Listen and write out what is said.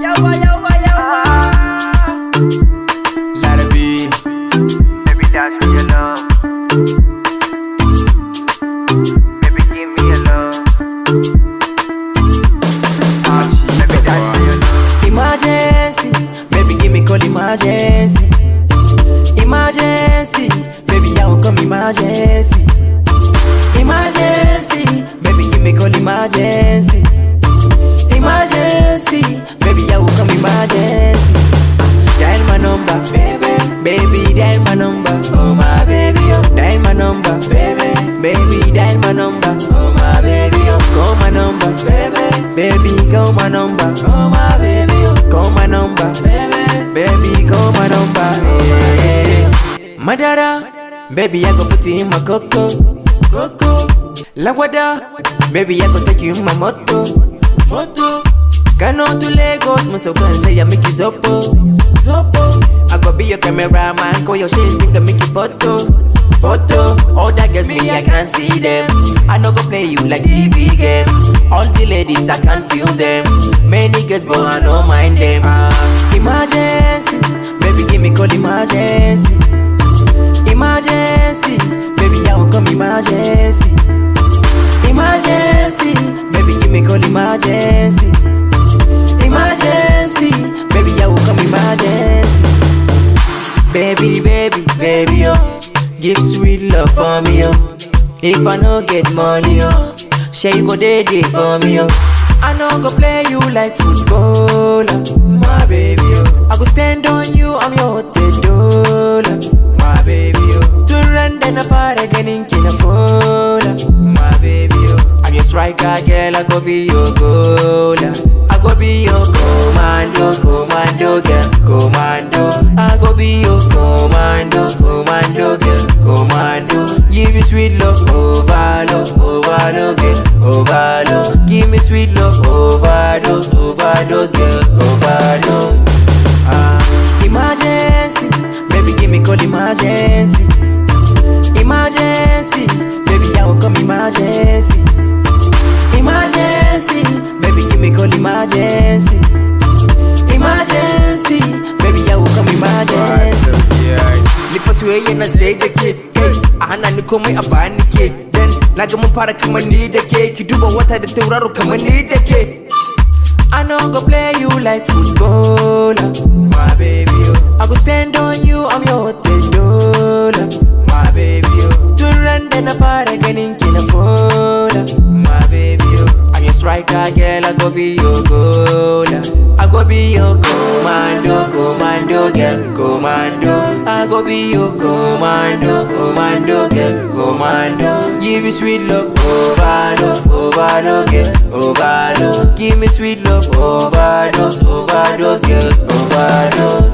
Yawa, yawa, yawa. Larabiyy, baby dash me your love. Baby give me your love. Baby dash me your love. Emergency, baby give me call emergency. Emergency, baby I will come emergency. Emergency, baby give me call emergency. Emergency, baby I will come emergency. Dial my number, baby dial my number. Oh my baby, oh. Dial my number, baby dial my number. Oh my baby, oh. Call my number, baby call my number. Oh my baby, oh. Call my number, baby call my number. Hey. Madara, baby I go put you in my coco. Lagwada, baby I go take you in my moto. Kano to Lagos, my so can say I make you zopo. I go be your cameraman, call your shit, think I make you photo. All that girls me, I can't see them. I no go play you like TV game. All the ladies, I can't feel them. Many girls, but I don't mind them. Emergency, baby give me call emergency. Emergency, baby I will come emergency. Emergency, baby give me call emergency. Emergency, baby I will come emergency. Baby, oh, give sweet love for me, oh. If I no get money, oh, share you go day for me, oh. I no go play you like footballer, my baby, oh. I go spend on you, I'm your hotel dollar, my baby, oh. To run then a part again in Kinafola, my baby, oh. I get striker, girl, I go be your goaler. I go be your commando, girl, commando. I go be your commando, girl, commando. Give you sweet love, overload, girl, overload. Give me sweet love, overdose, girl, overdose. Emergency, baby give me call emergency. Emergency, baby I will come emergency. Emergency, baby give me call emergency. Emergency, baby I will come emergency. Lipas way na sai da ke kai a hana ni komai a bani ke. Dan na ga mun fara kamar ni da ke, ki duba wata da tauraro kamar ni da ke. I no go play you like footballer, my baby, oh. I go spend on you, I'm your hotel dollar, my baby, oh. To run then a part again in Kinafola, my baby, oh. I get striker, girl, I go be your goaler. I go be your commando, girl, commando. I go be your commando, girl, commando. Give you sweet love, overload, girl, overload. Give me sweet love, overdose, girl, overdose.